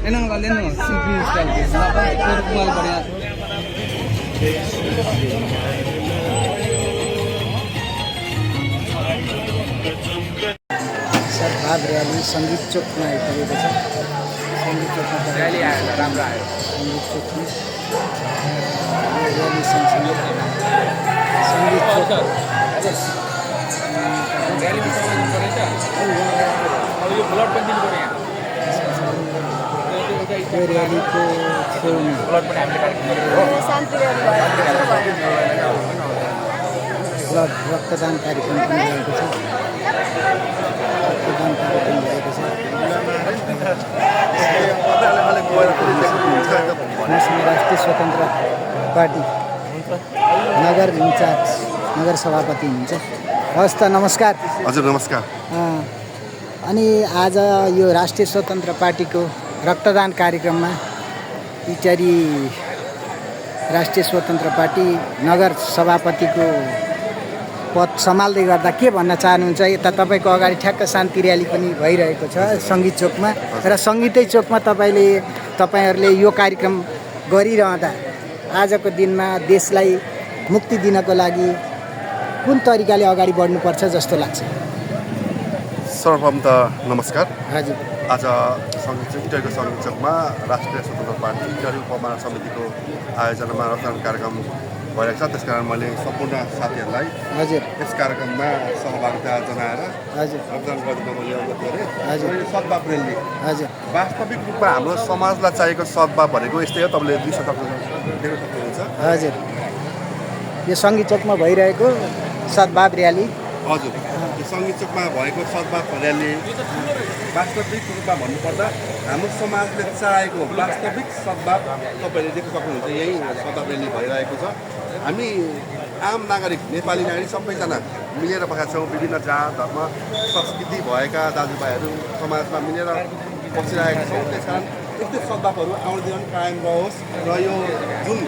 Enang kalian no, simply style. Kenapa? Formal बढ़िया. Sir भाव rally संगीत चौक में आइपुगेको छ। संगीत चौक में रैली आयो, राम्रो आयो। संगीत चौक में रैली सँगसँगै संगीत चौक रैली में समझ पड़े क्या? और ये ब्लड पेंटिंग हो रहे हैं। त्यो रैलीको छेउमा ब्लड पेंटिंग हामीले कार्यक्रम शान्ति रैली ब्लड रक्तदान कार्यक्रम पनि भएको छ। रक्तदान कार्यक्रम भएको छ। मसँग राष्ट्रिय स्वतन्त्र पार्टी नगर इन्चार्ज नगर सभापति हुनुहुन्छ। हवस् त नमस्कार। हजुर नमस्कार। अनि आज यो राष्ट्रिय स्वतन्त्र पार्टीको रक्तदान कार्यक्रममा इटारी राष्ट्रिय स्वतन्त्र पार्टी नगर सभापतिको पद सम्हाल्दै गर्दा के भन्न चाहनुहुन्छ? यता तपाईँको अगाडि ठ्याक्क शान्ति र्याली पनि भइरहेको छ सङ्गीत चोकमा र सङ्गीतै चोकमा तपाईँहरूले यो कार्यक्रम गरिरहँदा आजको दिनमा देशलाई मुक्ति दिनको लागि कुन तरिकाले अगाडि बढ्नुपर्छ जस्तो लाग्छ? सर्वप्रथम त नमस्कार। हजुर। आज इटारीको सङ्गीत चोकमा राष्ट्रिय स्वतन्त्र पार्टी इटारी उपमहानगर समितिको आयोजनामा रक्तदान कार्यक्रम भइरहेको छ। त्यसकारण मैले सम्पूर्ण साथीहरूलाई हजुर यस कार्यक्रममा सहभागिता जनाएर हजुर रक्तदान गरिदिन मैले अवगत गरेँ। हजुर। यो सद्भाव रैली हजुर वास्तविक रूपमा हाम्रो समाजलाई चाहिएको सद्भाव भनेको यस्तै हो। तपाईँले 200 देख्न सक्नुहुन्छ। हजुर यो सङ्गीत चोकमा भइरहेको सद्भाव र्याली। हजुर, यो सङ्गीत चोकमा भएको सद्भाव रैली वास्तविक रूपमा भन्नुपर्दा हाम्रो समाजले चाहेको वास्तविक सद्भाव तपाईँले देख्न सक्नुहुन्छ। यही सद्भाव रैली भइरहेको छ। हामी आम नागरिक नेपाली नागरिक सबैजना मिलेर बसेका छौँ। विभिन्न जात धर्म संस्कृति भएका दाजुभाइहरू समाजमा मिलेर बसिरहेका छौँ। त्यस कारण यस्तै सद्भावहरू आउने दिन कायम रहोस् र यो जुन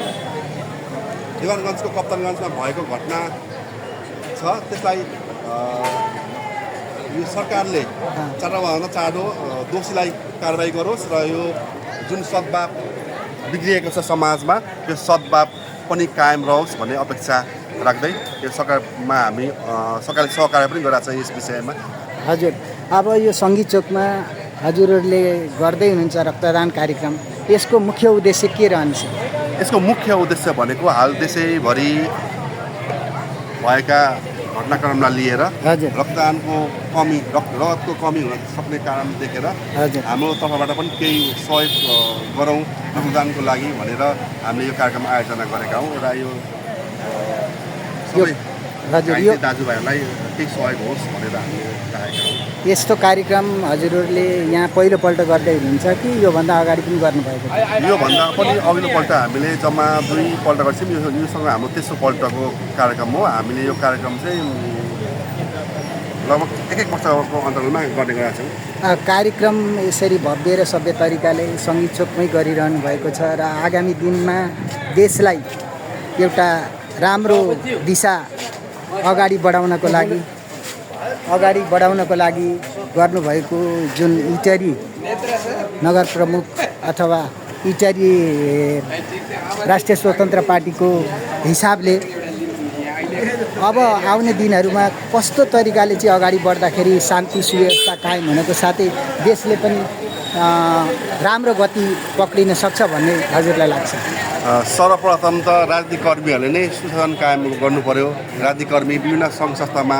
दिवानगञ्जको कप्तानगञ्जमा भएको घटना छ त्यसलाई यो सरकारले चाँडोभन्दा चाँडो दोषीलाई कारबाही गरोस् र यो जुन सद्भाव बिग्रिएको छ समाजमा त्यो सद्भाव पनि कायम रहोस् भन्ने अपेक्षा राख्दै यो सरकारमा हामी सरकारले सहकार्य पनि गरिरहेको छ यस विषयमा। हजुर, अब यो सङ्गीत चोकमा हजुरहरूले गर्दै हुनुहुन्छ रक्तदान कार्यक्रम, यसको मुख्य उद्देश्य के रहन्छ? यसको मुख्य उद्देश्य भनेको हाल देशैभरि भएका घटनाक्रमलाई लिएर हजुर रक्तदानको कमी रगतको कमी हुन सक्ने कारण देखेर हजुर हाम्रो तर्फबाट पनि केही सहयोग गरौँ रक्तदानको लागि भनेर हामीले यो कार्यक्रम आयोजना गरेका हौँ र यो सबै दाजुभाइहरूलाई केही सहयोग होस् भनेर हामीले चाहेका हौँ। यस्तो कार्यक्रम हजुरहरूले यहाँ पहिलोपल्ट गर्दै हुनुहुन्छ कि योभन्दा अगाडि पनि गर्नुभएको? योभन्दा पनि अघिल्लोपल्ट हामीले जम्मा 2 पल्ट गर्छौँ। योसँग हाम्रो तेस्रो पल्टको कार्यक्रम हो। हामीले यो कार्यक्रम चाहिँ लगभग 1 वर्षको अन्तरालमा गर्ने गरेका छौँ। कार्यक्रम यसरी भव्य र सभ्य तरिकाले सङ्गीत चोकमै गरिरहनु भएको छ र आगामी दिनमा देशलाई एउटा राम्रो दिशा अगाडि बढाउनको लागि गर्नुभएको जुन इटारी नगर प्रमुख अथवा इटारी राष्ट्रिय स्वतन्त्र पार्टीको हिसाबले अब आउने दिनहरूमा कस्तो तरिकाले चाहिँ अगाडि बढ्दाखेरि शान्ति सुव्यवस्था कायम हुनको साथै देशले पनि राम्रो गति पक्रिन सक्छ भन्ने हजुरलाई लाग्छ? सर्वप्रथम त राजनीतिक कर्मीहरूले नै सुशासन कायम गर्नु पर्यो। राजनीतिक कर्मी विभिन्न सङ्घ संस्थामा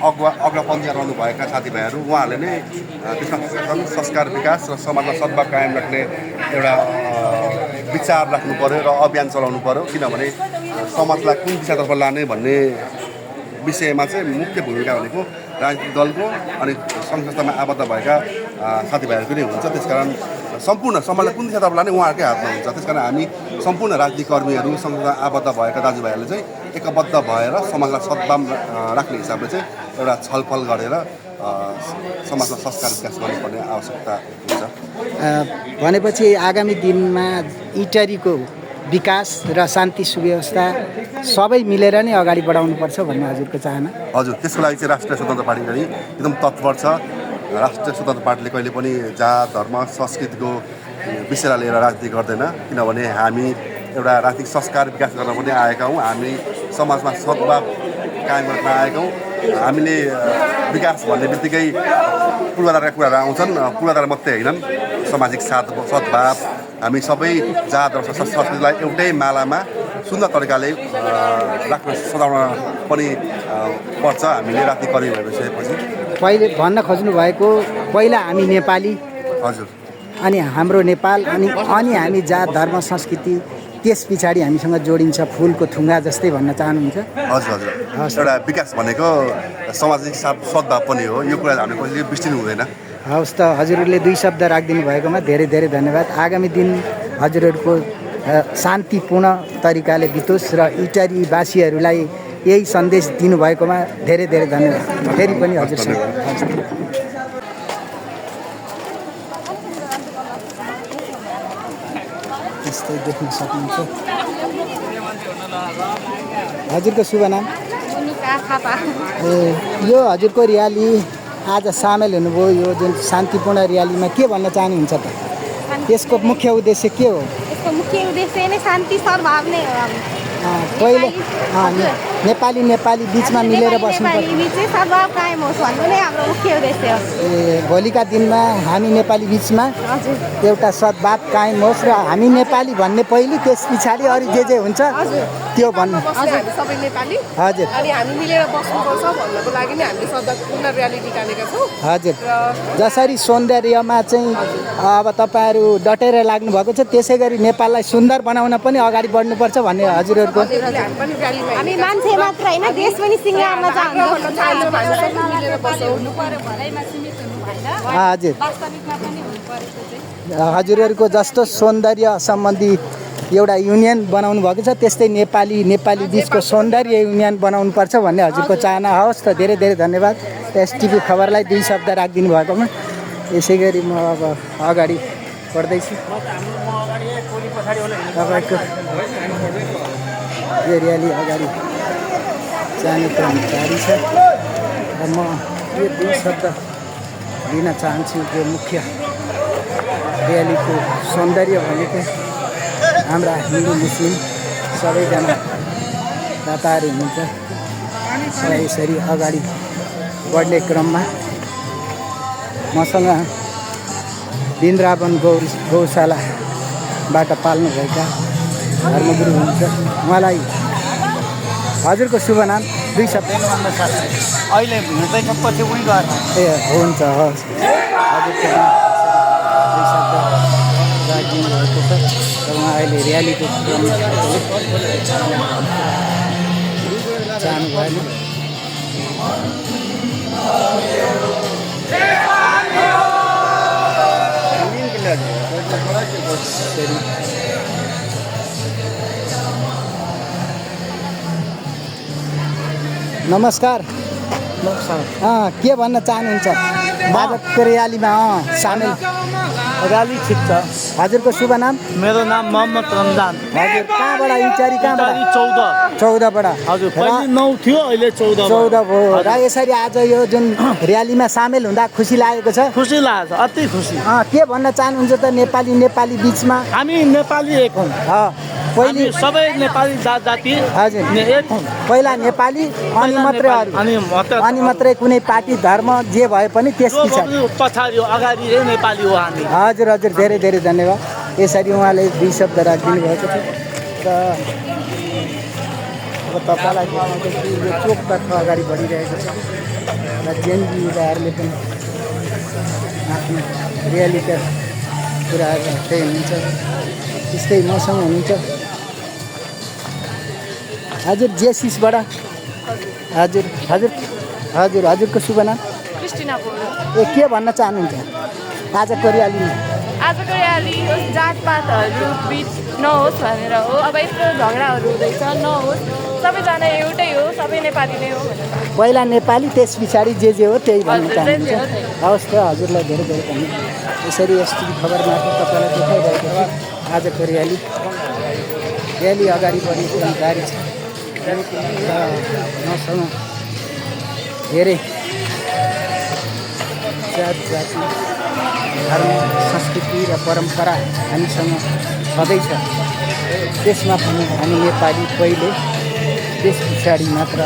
अग्रपन्थीमा रहनुभएका साथीभाइहरू उहाँहरूले नै त्यसमा संस्कार विकास र समाजमा सद्भाव कायम राख्ने एउटा विचार राख्नु पर्यो र अभियान चलाउनु पर्यो। किनभने समाजलाई कुन दिशातर्फ लाने भन्ने विषयमा चाहिँ मुख्य भूमिका भनेको राजनीतिक दलको अनि सङ्घ संस्थामा आबद्ध भएका साथीभाइहरूको नै हुन्छ। त्यसकारण सम्पूर्ण समाजलाई कुन दिशातर्फ लाने उहाँहरूकै हातमा हुन्छ। त्यसकारण हामी सम्पूर्ण राजनीतिक कर्मीहरू सङ्घमा आबद्ध भएका दाजुभाइहरूले चाहिँ एकबद्ध भएर समाजलाई सद्भाव राख्ने हिसाबले चाहिँ एउटा छलफल गरेर समाजमा संस्कार विकास गर्नुपर्ने आवश्यकता हुन्छ। भनेपछि आगामी दिनमा इटारीको विकास र शान्ति सुव्यवस्था सबै मिलेर नै अगाडि बढाउनुपर्छ भन्ने हजुरको चाहना? हजुर, त्यसको लागि चाहिँ राष्ट्रिय स्वतन्त्र पार्टी एकदम तत्पर छ। राष्ट्रिय स्वतन्त्र पार्टीले कहिले पनि जात धर्म संस्कृतिको विषयलाई लिएर राजनीति गर्दैन, किनभने हामी एउटा राजनीतिक संस्कार विकास गर्न पनि आएका हौँ। हामी समाजमा सद्भाव कायम गर्न आएका हौँ। हामीले विकास भन्ने बित्तिकै पूर्वाधारका कुराहरू आउँछन्, पूर्वाधार मात्रै होइनन्, सामाजिक सद्भाव, हामी सबै जात र संस्कृतिलाई एउटै मालामा सुन्दर तरिकाले राख्न सजाउन पनि पर्छ हामीले राजनीति गरिसकेपछि। पहिले भन्न खोज्नु भएको पहिला हामी नेपाली, हजुर, अनि हाम्रो नेपाल, अनि हामी जात धर्म संस्कृति, त्यस पछाडि हामीसँग जोडिन्छ फुलको थुङ्गा जस्तै भन्न चाहनुहुन्छ? हजुर हजुर, एउटा विकास भनेको सामाजिक सद्भाव पनि हो, यो कुरा हामीले कहिले बिर्सिनु हुँदैन। हवस् त, हजुरहरूले 2 शब्द राखिदिनु भएकोमा धेरै धेरै धन्यवाद। आगामी दिन हजुरहरूको शान्तिपूर्ण तरिकाले बितोस् र इटारीवासीहरूलाई यही सन्देश दिनुभएकोमा धेरै धेरै धन्यवाद फेरि पनि हजुरसँग। त्यस्तै देख्न सक्नुहुन्छ। हजुरको शुभ नाम? ए, यो हजुरको र्याली आज सामेल हुनुभयो, यो जुन शान्तिपूर्ण र्यालीमा के भन्न चाहनुहुन्छ त? यसको मुख्य उद्देश्य के हो? यसको मुख्य उद्देश्य नै शान्ति सद्भाव नै हो। पहिले नेपाली बिचमा मिलेर बस्नुपर्छ, बिचै सद्भाव कायम होस् भन्नु नै हाम्रो मुख्य उद्देश्य हो। ए, भोलिका दिनमा हामी नेपाली बिचमा हजुर, एउटा सद्भाव कायम होस् र हामी नेपाली भन्ने पहिले, त्यस पछाडि अरू जे हुन्छ त्यो भन्नु। हामी सबै नेपाली, हजुर अनि हामी मिलेर बस्नुपर्छ भन्नको लागि नै हामीले सद्भावपूर्ण र्याली निकालेका छौँ। हजुर, जसरी सौन्दर्यमा चाहिँ अब तपाईँहरू डटेर लाग्नु भएको छ, त्यसै गरी नेपाललाई सुन्दर बनाउन पनि अगाडि बढ्नुपर्छ भन्ने हजुरहरूको। हामी मान्छे मात्र होइन, देश पनि सिँगार्न चाहन्छौँ। हजुर, हजुरहरूको जस्तो सौन्दर्य सम्बन्धी एउटा युनियन बनाउनु भएको छ, त्यस्तै नेपाली बिचको सौन्दर्य युनियन बनाउनुपर्छ भन्ने हजुरको चाहना। हवस् त, धेरै धेरै धन्यवाद एसटिभी खबरलाई 2 शब्द राखिदिनु भएकोमा। यसै गरी म अब अगाडि बढ्दैछु। तपाईँको यो र्याली अगाडि जाने क्रम जारी छ र म यो 2 शब्द दिन चाहन्छु। यो मुख्य र्यालीको सौन्दर्य भनेको हाम्रा हिन्दू मुस्लिम सबैजना दाताहरू हुनुहुन्छ र यसरी अगाडि बढ्ने क्रममा मसँग वृन्दावन गौशालाबाट पाल्नुभएका धर्मगुरु हुनुहुन्छ। उहाँलाई हजुरको शुभ नाम 2 शब्द? अहिले हिँड्दैछ पछि उही गएर। ए हुन्छ, हवस्। हजुरको नाम 2 शब्द राखिदिनु भएको छ र उहाँ अहिले र्यालीको क्रममा जानु भएन। नमस्कार। के भन्न चाहनुहुन्छ आजको र्यालीमा सामेल? र्याली ठिक छ। हजुरको शुभ नाम? मेरो नाम मोहम्मद रमजान। हजुर, कहाँबाट? इटारी कहाँबाट? 14बाट। हजुर, पहिले 9 थियो, अहिले 14 भयो। र यसरी आज यो जुन र्यालीमा सामेल हुँदा खुसी लागेको छ? खुसी लाग्छ, अति खुसी। के भन्न चाहनुहुन्छ त नेपाली बिचमा? हामी नेपाली एक हौँ, पहिले सबै नेपाली जाति हजुर एक हौँ। पहिला नेपाली, अनि मात्रै अरू, अनि मात्रै कुनै पार्टी धर्म जे भए पनि त्यस पछाडि अगाडि नेपाली हो हामी। हजुर हजुर, धेरै धेरै धन्यवाद। यसरी उहाँले 2 शब्द राखिदिनु भएको थियो र अब तपाईँलाई देखाउँदैछु यो चोकतर्फ अगाडि बढिरहेको छ र जेएनजी युवाहरूले पनि आफ्नो र्यालीका कुराहरू राख्दै हुनुहुन्छ। त्यस्तै मसँग हुनुहुन्छ हजुर जेसिसबाट। हजुर हजुर हजुर, हजुरको शुभ नाम? क्रिस्टिना बोल्नु। के भन्न चाहनुहुन्छ आजको र्यालीमा? आजको र्याली जातपातहरू बिच नहोस् भनेर हो। अब यस्तो झगडाहरू हुँदैछ, नहोस्, सबैजना एउटै हो, सबै नेपाली नै हो भनेर। पहिला नेपाली, त्यस पछाडि जे हो त्यही भन्न चाहनुहुन्छ। हवस् त, हजुरलाई धेरै धेरै धन्यवाद। यसरी एसटिभी खबर मार्फत तपाईँलाई देखाइरहेको छ आजको र्याली अगाडि बढेको जारी छ र मसँग धेरै जात जाति धर्म संस्कृति र परम्परा हामीसँग छँदैछ। त्यसमा पनि हामी नेपाली पहिले, त्यस पछाडि मात्र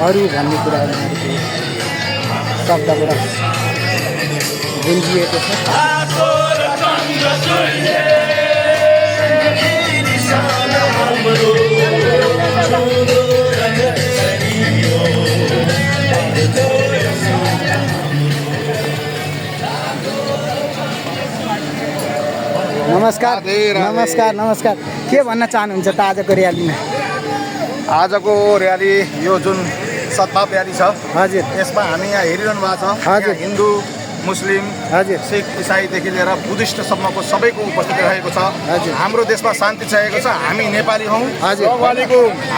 अरू भन्ने कुरा उनीहरूको शब्दबाट गुन्जिएको छ। नमस्कार नमस्कार नमस्कार। के भन्न चाहनुहुन्छ त आजको र्यालीमा? आजको र्याली यो जुन सद्भाव र्याली छ, हजुर यसमा हामी यहाँ हेरिरहनु भएको छ। हजुर। यहाँ हिन्दू, मुस्लिम, हजुर सिख, इसाईदेखि लिएर बुद्धिस्टसम्मको सबैको उपस्थिति रहेको छ। हजुर। हाम्रो देशमा शान्ति चाहिएको छ। हामी नेपाली हौँ। हजुर।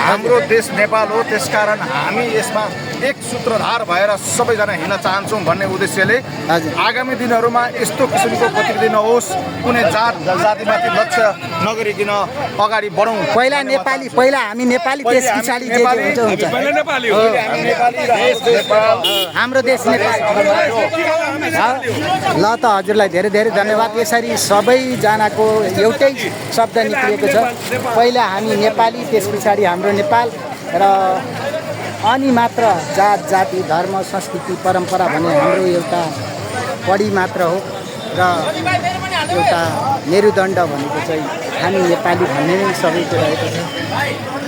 हाम्रो देश नेपाल हो, त्यसकारण हामी यसमा एक सूत्रधार भएर सबैजना हिँड्न चाहन्छौँ भन्ने उद्देश्यले हजुर। आगामी दिनहरूमा यस्तो किसिमको गतिविधि नहोस्, कुनै जात जातिमाथि लक्ष्य नगरिकन अगाडि बढौँ। पहिला नेपाली, पहिला हामी नेपाली, त्यस पछाडि जे हुन्छ हुन्छ। पहिला नेपाली हो। हामी नेपाली र नेपाल हाम्रो देश नेपाल। ल त हजुरलाई धेरै धेरै धन्यवाद। यसरी सबैजनाको एउटै शब्द निक्लिएको छ, पहिला हामी नेपाली, त्यस पछाडि हाम्रो नेपाल र अनि मात्र जात जाति धर्म संस्कृति परम्परा भन्ने हाम्रो एउटा कडी मात्र हो र एउटा मेरुदण्ड भनेको चाहिँ हामी नेपाली भन्ने नै सबैको रहेको छ।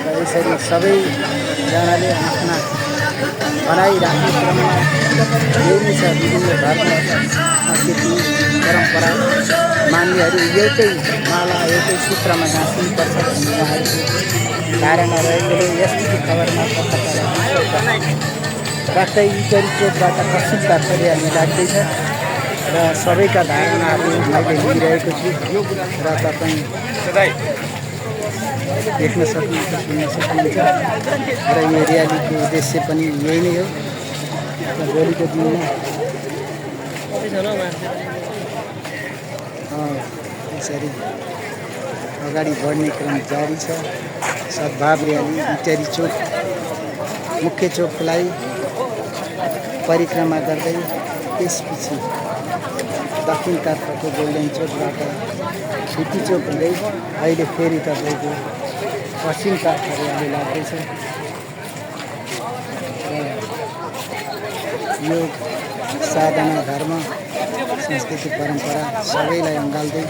र यसरी सबैजनाले आफ्ना भनाइ राख्ने क्रममा यही छ। विभिन्न धर्म संस्कृति परम्परा मान्नेहरू एउटै माला एउटै सूत्रमा गाँसिनुपर्छ भन्ने उहाँहरूको धारणा रहेकोले यस्तो खबरमा राख्दै इटरी चोकबाट पश्चिमतर्फ र्याली लाग्दैछ र सबैका धारणाहरू मैले लिइरहेको छु र तपाईँ देख्न सक्नुहुन्छ, सुन्न सक्नुहुन्छ। र यो र्यालीको उद्देश्य पनि यही नै हो। भोलिको दिनमा यसरी अगाडि बढ्ने क्रम जारी छ। सद्भाव र्याली इटरी चोक मुख्य चोकलाई परिक्रमा गर्दै त्यसपछि दक्षिणतर्फको गोल्डन चोकबाट सिटी चोक हुँदै अहिले फेरि तपाईँको पश्चिमतर्फ र्याली लाग्दैछ। यो साधना धर्म संस्कृति परम्परा सबैलाई अँगाल्दै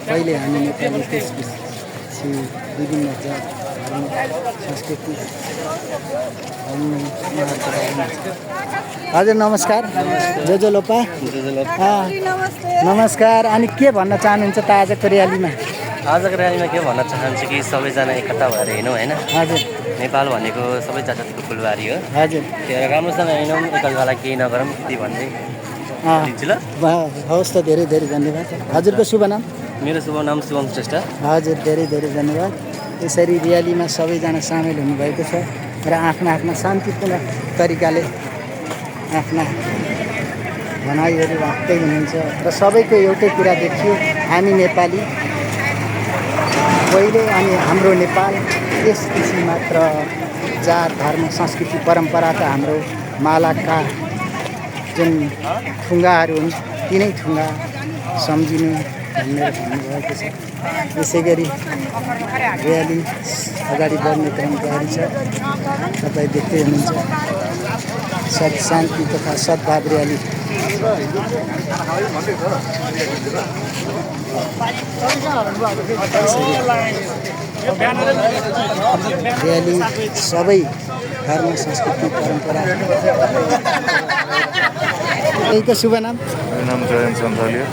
पहिले हामी नेपाली, त्यसपछि विभिन्न जात धर्म संस्कृति। हजुर नमस्कार। जो लोपा नमस्कार। अनि के भन्न चाहनुहुन्छ त आजको र्यालीमा? आजको र्यालीमा के भन्न चाहन्छु कि सबैजना एकता भएर हिँडौँ होइन। हजुर। नेपाल भनेको सबै जात जातिको फुलबारी हो। हजुर। त्यही राम्रोसँग हिँडौँ, एकअर्कालाई केही नगरौँ त्यही भन्दै दिन्छु ल। हवस् त, धेरै धेरै धन्यवाद। हजुरको शुभ नाम? मेरो शुभ नाम शिवम श्रेष्ठ। हजुर धेरै धेरै धन्यवाद। यसरी र्यालीमा सबैजना सामेल हुनुभएको छ र आफ्ना आफ्ना शान्तिपूर्ण तरिकाले आफ्ना भनाइहरू राख्दै हुनुहुन्छ र सबैको एउटै कुरा देखियो, हामी नेपाली पहिले अनि हाम्रो नेपाल, त्यसपछि मात्र जात धर्म संस्कृति परम्पराका हाम्रो मालाका जुन ठुङ्गाहरू हुन् तिनै ठुङ्गा सम्झिनु भनेर भन्नुभएको छ। यसै गरी र्याली अगाडि बढ्ने क्रम जारी छ। तपाईँ देख्दै हुनुहुन्छ शान्ति तथा सद्भाव र्याली। र्याली सबै धर्म संस्कृति परम्परा। यहीको शुभ नाम? मेरो नाम जयन्त सन्थालिया।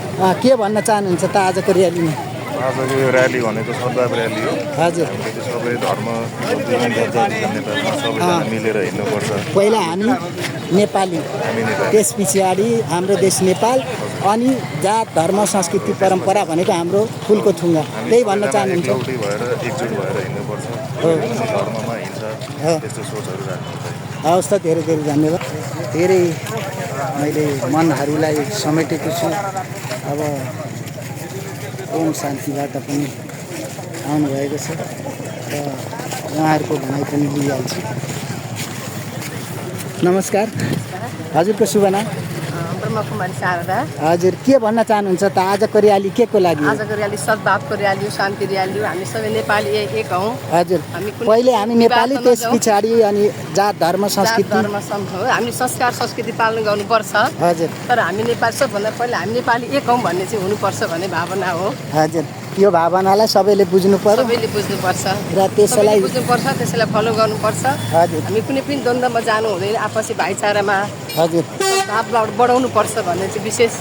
के भन्न चाहनुहुन्छ त आजको र्यालीमा? आजको यो र्याली भनेको सद्भाव र्याली हो। हजुर। सबै धर्म नेपालमा सबैजना मिलेर हिँड्नुपर्छ। पहिला हामी नेपाली, त्यस पछाडि हाम्रो देश नेपाल, अनि जात धर्म संस्कृति परम्परा भनेको हाम्रो फुलको ठुङ्गा। त्यही भन्न चाहनुहुन्छ? एउटै भएर एकजुट भएर हिँड्नुपर्छ। धर्ममा हिंसा त्यस्तो सोचहरू राख्नुपर्छ। हवस् त, धेरै धेरै धन्यवाद। धेरै मैले मनहरूलाई समेटेको छु। अब ओम शान्तिबाट पनि आउनुभएको छ र उहाँहरूको भनाइ पनि लिइहाल्छु। नमस्कार। हजुरको शुभ नाम? ब्रह्मकुमारी शारदा। हजुर के भन्न चाहनुहुन्छ त आजको र्याली के को लागि? आजको र्याली सद्भावको र्याली हो, शान्ति र्याली हो। हामी सबै नेपाली एक हौँ। हजुर हामी पहिले हामी नेपाली त्यस पछाडि अनि जात धर्म संस्कृति धर्म हो। हामी संस्कार संस्कृति पालन गर्नुपर्छ। हजुर तर हामी नेपाली सबभन्दा पहिला हामी नेपाली एक हौँ भन्ने चाहिँ हुनुपर्छ भन्ने भावना हो। हजुर यो भावनालाई सबैले बुझ्नु पर्यो, सबैले बुझ्नुपर्छ र त्यसलाई बुझ्नुपर्छ, त्यसलाई फलो गर्नुपर्छ। हजुर हामी कुनै पनि द्वन्द्वमा जानु हुँदैन, आपसी भाइचारामा हजुर भाव बढाउनु पर्छ भन्ने चाहिँ विशेष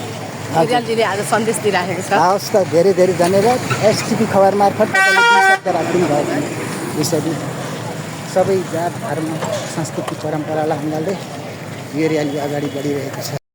र्यालीले आज सन्देश दिइराखेको छ। हवस् त, धेरै धेरै धन्यवाद। एसटिभी खबर मार्फत तपाईँले दुई शब्द राखिदिनु भयो भने यसरी सबै जात धर्म संस्कृति परम्परालाई अँगाल्दै यो र्याली अगाडि बढिरहेको छ।